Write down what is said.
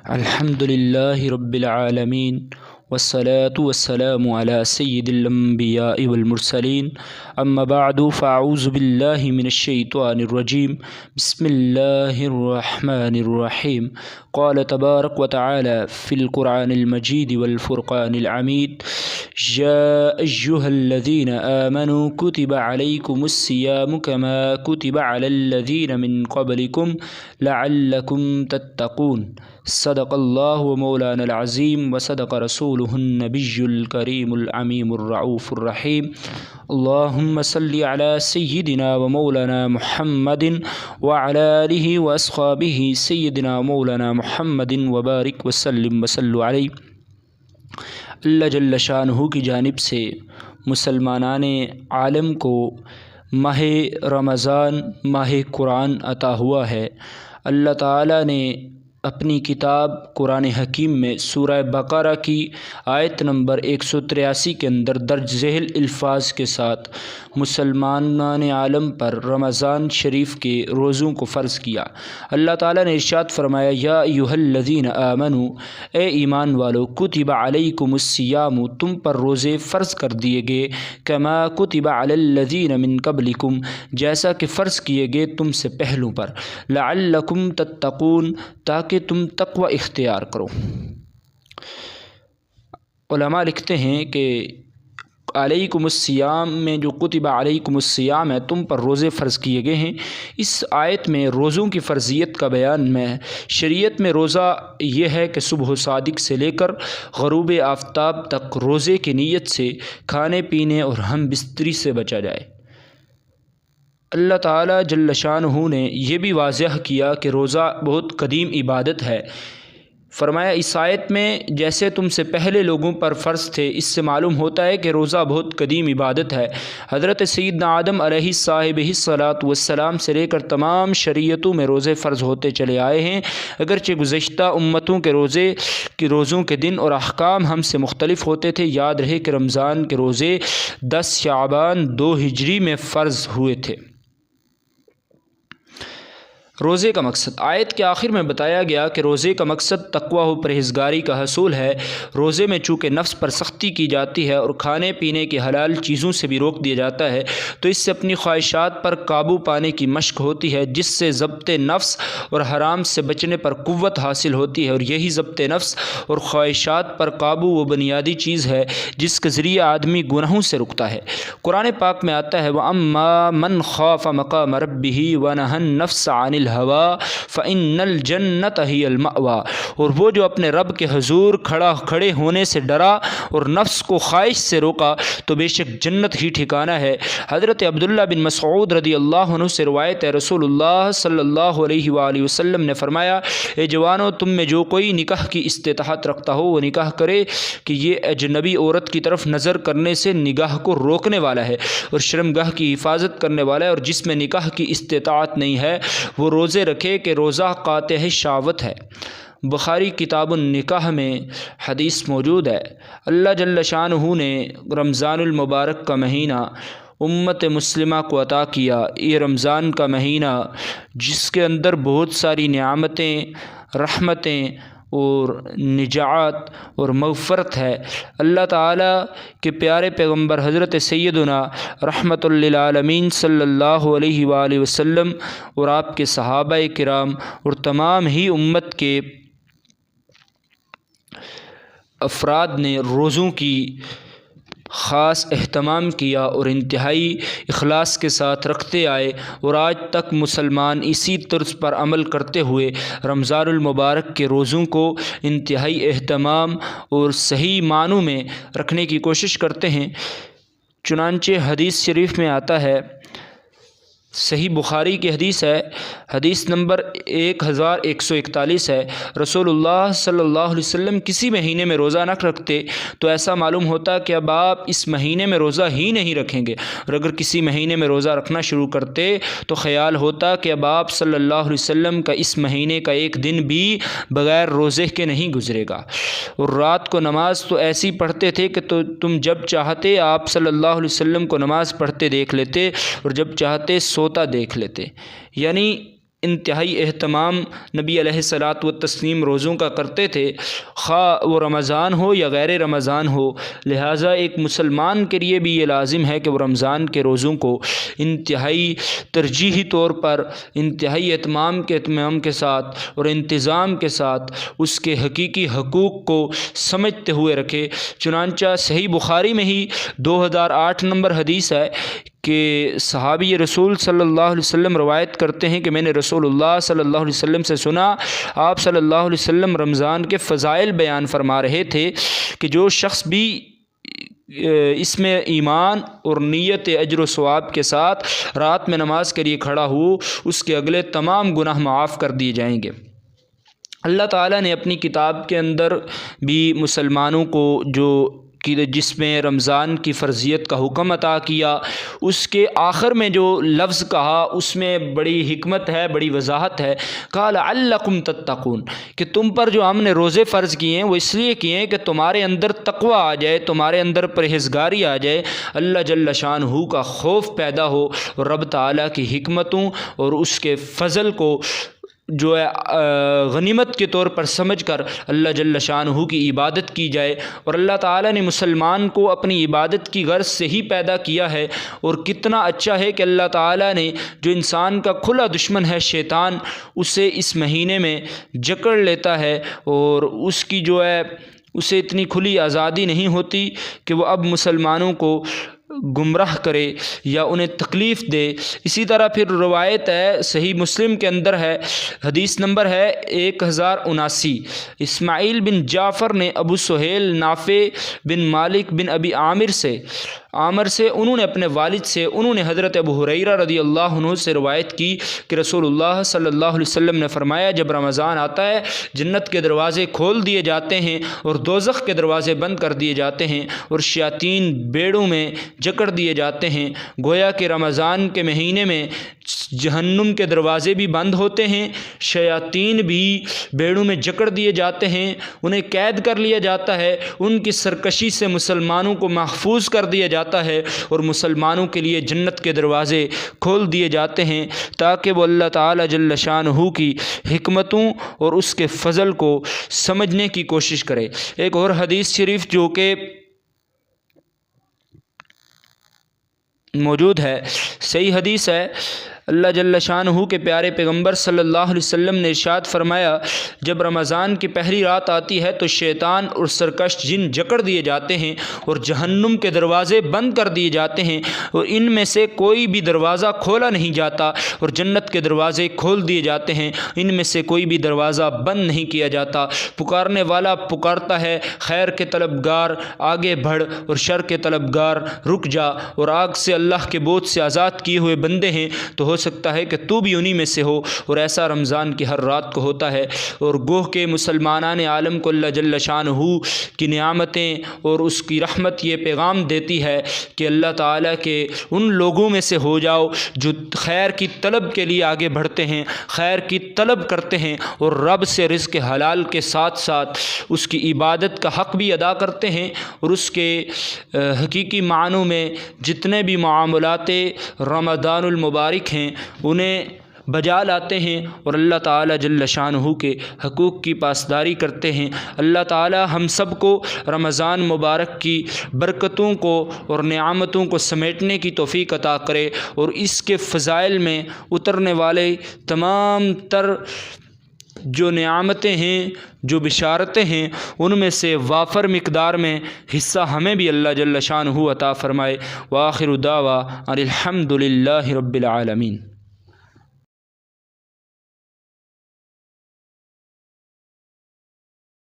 الحمد لله رب العالمين والصلاة والسلام على سيد الأنبياء والمرسلين أما بعد فأعوذ بالله من الشيطان الرجيم بسم الله الرحمن الرحيم قال تبارك وتعالى في القرآن المجيد والفرقان العميد يا أيها الذين آمنوا كتب عليكم الصيام كما كتب على الذين من قبلكم لعلكم تتقون صدق اللہ و مولانا العظیم و صدق رسولہ النبی الکریم العمیم الرعوف الرحیم اللہم صلی علی سیدنا و مولانا محمد وعلی آلہ و اصحابہ سیدنا و مولانا محمد وبارک وسلم وصلوا علیہ۔ اللہ جل شانہ کی جانب سے مسلمانان عالم کو ماہ رمضان ماہ قرآن عطا ہوا ہے۔ اللہ تعالیٰ نے اپنی کتاب قرآن حکیم میں سورہ بقرہ کی آیت نمبر 183 کے اندر درج ذیل الفاظ کے ساتھ مسلمانان عالم پر رمضان شریف کے روزوں کو فرض کیا۔ اللہ تعالیٰ نے ارشاد فرمایا یا ایھا الذین آمنو، اے ایمان والو، کتب علیکم الصیام، تم پر روزے فرض کر دیے گئے، کما کتب علی الذین من قبلکم، جیسا کہ فرض کیے گئے تم سے پہلوں پر، لعلکم تتقون، تاکہ تم تقوی اختیار کرو۔ علماء لکھتے ہیں کہ علیکم الصیام میں جو کتب علیکم الصیام ہے، تم پر روزے فرض کیے گئے ہیں، اس آیت میں روزوں کی فرضیت کا بیان میں شریعت میں روزہ یہ ہے کہ صبح صادق سے لے کر غروب آفتاب تک روزے کی نیت سے کھانے پینے اور ہم بستری سے بچا جائے۔ اللہ تعالیٰ جل شانہ نے یہ بھی واضح کیا کہ روزہ بہت قدیم عبادت ہے۔ فرمایا اس آیت میں جیسے تم سے پہلے لوگوں پر فرض تھے، اس سے معلوم ہوتا ہے کہ روزہ بہت قدیم عبادت ہے۔ حضرت سیدنا آدم علیہ الصلاۃ والسلام سے لے کر تمام شریعتوں میں روزے فرض ہوتے چلے آئے ہیں، اگرچہ گزشتہ امتوں کے روزوں کے دن اور احکام ہم سے مختلف ہوتے تھے۔ یاد رہے کہ رمضان کے روزے 10 شعبان 2 ہجری میں فرض ہوئے تھے۔ روزے کا مقصد آیت کے آخر میں بتایا گیا کہ روزے کا مقصد تقوی و پرہیزگاری کا حصول ہے۔ روزے میں چونکہ نفس پر سختی کی جاتی ہے اور کھانے پینے کی حلال چیزوں سے بھی روک دیا جاتا ہے، تو اس سے اپنی خواہشات پر قابو پانے کی مشق ہوتی ہے، جس سے ضبط نفس اور حرام سے بچنے پر قوت حاصل ہوتی ہے، اور یہی ضبط نفس اور خواہشات پر قابو وہ بنیادی چیز ہے جس کے ذریعے آدمی گناہوں سے رکتا ہے۔ قرآن پاک میں آتا ہے وَأَمَّا مَنْ خَافَ مَقَامَ رَبِّهِ وَنَهَى النَّفْسَ عَنِ الْهَوَىٰ فَإِنَّ الْجَنَّةَ هِيَ الْمَأْوَىٰ، اور وہ جو اپنے رب کے حضور کھڑے ہونے سے ڈرا اور نفس کو خواہش سے روکا تو بے شک جنت ہی ٹھکانہ ہے۔ حضرت عبداللہ بن مسعود رضی اللہ عنہ سے روایت ہے، رسول اللہ صلی اللہ علیہ وآلہ وسلم نے فرمایا، اے جوانو، تم میں جو کوئی نکاح کی استطاعت رکھتا ہو وہ نکاح کرے، کہ یہ اجنبی عورت کی طرف نظر کرنے سے نگاہ کو روکنے والا ہے اور شرمگاہ کی حفاظت کرنے والا ہے، اور جس میں نکاح کی استطاعت نہیں ہے وہ روزے رکھے کہ روزہ قاطع شہوت ہے۔ بخاری کتاب النکاح میں حدیث موجود ہے۔ اللہ جل شانہ نے رمضان المبارک کا مہینہ امت مسلمہ کو عطا کیا۔ یہ رمضان کا مہینہ جس کے اندر بہت ساری نعمتیں، رحمتیں اور نجات اور مغفرت ہے۔ اللہ تعالیٰ کے پیارے پیغمبر حضرت سیدنا رحمۃ للعالمین صلی اللہ علیہ وآلہ وسلم اور آپ کے صحابہ کرام اور تمام ہی امت کے افراد نے روزوں کی خاص اہتمام کیا اور انتہائی اخلاص کے ساتھ رکھتے آئے، اور آج تک مسلمان اسی طرز پر عمل کرتے ہوئے رمضان المبارک کے روزوں کو انتہائی اہتمام اور صحیح معنوں میں رکھنے کی کوشش کرتے ہیں۔ چنانچہ حدیث شریف میں آتا ہے، صحیح بخاری کی حدیث ہے، حدیث نمبر 1141 ہے، رسول اللہ صلی اللہ علیہ وسلم کسی مہینے میں روزہ نہ رکھتے تو ایسا معلوم ہوتا کہ اب آپ اس مہینے میں روزہ ہی نہیں رکھیں گے، اور اگر کسی مہینے میں روزہ رکھنا شروع کرتے تو خیال ہوتا کہ اب آپ صلی اللہ علیہ وسلم کا اس مہینے کا ایک دن بھی بغیر روزے کے نہیں گزرے گا۔ اور رات کو نماز تو ایسی پڑھتے تھے کہ تم جب چاہتے آپ صلی اللہ علیہ وسلم کو نماز پڑھتے دیکھ لیتے اور جب چاہتے سوتا دیکھ لیتے، یعنی انتہائی اہتمام نبی علیہ الصلاۃ والتسلیم روزوں کا کرتے تھے، خواہ وہ رمضان ہو یا غیر رمضان ہو۔ لہٰذا ایک مسلمان کے لیے بھی یہ لازم ہے کہ وہ رمضان کے روزوں کو انتہائی ترجیحی طور پر، انتہائی اہتمام کے ساتھ اور انتظام کے ساتھ اس کے حقیقی حقوق کو سمجھتے ہوئے رکھے۔ چنانچہ صحیح بخاری میں ہی 2008 نمبر حدیث ہے کہ صحابی رسول صلی اللہ علیہ وسلم روایت کرتے ہیں کہ میں نے رسول اللہ صلی اللہ علیہ وسلم سے سنا، آپ صلی اللہ علیہ وسلم رمضان کے فضائل بیان فرما رہے تھے کہ جو شخص بھی اس میں ایمان اور نیت اجر و ثواب کے ساتھ رات میں نماز کے لیے کھڑا ہو، اس کے اگلے تمام گناہ معاف کر دیے جائیں گے۔ اللہ تعالیٰ نے اپنی کتاب کے اندر بھی مسلمانوں کو جس میں رمضان کی فرضیت کا حکم عطا کیا، اس کے آخر میں جو لفظ کہا اس میں بڑی حکمت ہے، بڑی وضاحت ہے۔ قال لعلکم تتقون، کہ تم پر جو ہم نے روزے فرض کیے ہیں وہ اس لیے کیے ہیں کہ تمہارے اندر تقوی آ جائے، تمہارے اندر پرہیزگاری آ جائے، اللہ جل شانہ کا خوف پیدا ہو، اور رب تعالیٰ کی حکمتوں اور اس کے فضل کو جو ہے غنیمت کے طور پر سمجھ کر اللہ جل شانہ کی عبادت کی جائے۔ اور اللہ تعالیٰ نے مسلمان کو اپنی عبادت کی غرض سے ہی پیدا کیا ہے، اور کتنا اچھا ہے کہ اللہ تعالیٰ نے جو انسان کا کھلا دشمن ہے شیطان، اسے اس مہینے میں جکڑ لیتا ہے، اور اس کی جو ہے اسے اتنی کھلی آزادی نہیں ہوتی کہ وہ اب مسلمانوں کو گمراہ کرے یا انہیں تکلیف دے۔ اسی طرح پھر روایت ہے، صحیح مسلم کے اندر ہے، حدیث نمبر ہے 1079، اسماعیل بن جعفر نے ابو سہیل نافع بن مالک بن ابی عامر سے انہوں نے اپنے والد سے، انہوں نے حضرت ابو ہریرہ رضی اللہ عنہ سے روایت کی کہ رسول اللہ صلی اللہ علیہ وسلم نے فرمایا، جب رمضان آتا ہے جنت کے دروازے کھول دیے جاتے ہیں اور دوزخ کے دروازے بند کر دیے جاتے ہیں، اور شیاطین بیڑوں میں جکڑ دیے جاتے ہیں۔ گویا کہ رمضان کے مہینے میں جہنم کے دروازے بھی بند ہوتے ہیں، شیاطین بھی بیڑوں میں جکڑ دیے جاتے ہیں، انہیں قید کر لیا جاتا ہے، ان کی سرکشی سے مسلمانوں کو محفوظ کر دیا جاتا ہے، اور مسلمانوں کے لیے جنت کے دروازے کھول دیے جاتے ہیں تاکہ وہ اللہ تعالی جل شانہ کی حکمتوں اور اس کے فضل کو سمجھنے کی کوشش کرے۔ ایک اور حدیث شریف جو کہ موجود ہے، صحیح حدیث ہے، اللہ جل شانہ کے پیارے پیغمبر صلی اللہ علیہ وسلم نے ارشاد فرمایا، جب رمضان کی پہلی رات آتی ہے تو شیطان اور سرکش جن جکڑ دیے جاتے ہیں اور جہنم کے دروازے بند کر دیے جاتے ہیں، اور ان میں سے کوئی بھی دروازہ کھولا نہیں جاتا، اور جنت کے دروازے کھول دیے جاتے ہیں، ان میں سے کوئی بھی دروازہ بند نہیں کیا جاتا۔ پکارنے والا پکارتا ہے، خیر کے طلبگار آگے بڑھ اور شر کے طلبگار رک جا، اور آگ سے اللہ کے بوجھ سے آزاد کیے ہوئے بندے ہیں، تو ہو سکتا ہے کہ تو بھی انہی میں سے ہو، اور ایسا رمضان کی ہر رات کو ہوتا ہے۔ اور گوہ کے مسلمانان عالم کو اللہ جل شانہ کی نعمتیں اور اس کی رحمت یہ پیغام دیتی ہے کہ اللہ تعالیٰ کے ان لوگوں میں سے ہو جاؤ جو خیر کی طلب کے لیے آگے بڑھتے ہیں، خیر کی طلب کرتے ہیں، اور رب سے رزق حلال کے ساتھ ساتھ اس کی عبادت کا حق بھی ادا کرتے ہیں، اور اس کے حقیقی معنوں میں جتنے بھی معاملات رمضان المبارک ہیں انہیں بجا لاتے ہیں، اور اللہ تعالیٰ جل شانہ کے حقوق کی پاسداری کرتے ہیں۔ اللہ تعالیٰ ہم سب کو رمضان مبارک کی برکتوں کو اور نعمتوں کو سمیٹنے کی توفیق عطا کرے، اور اس کے فضائل میں اترنے والے تمام تر جو نعمتیں ہیں، جو بشارتیں ہیں، ان میں سے وافر مقدار میں حصہ ہمیں بھی اللہ جل شانہ عطا فرمائے۔ وآخر دعویٰ ان الحمد للہ رب العالمین۔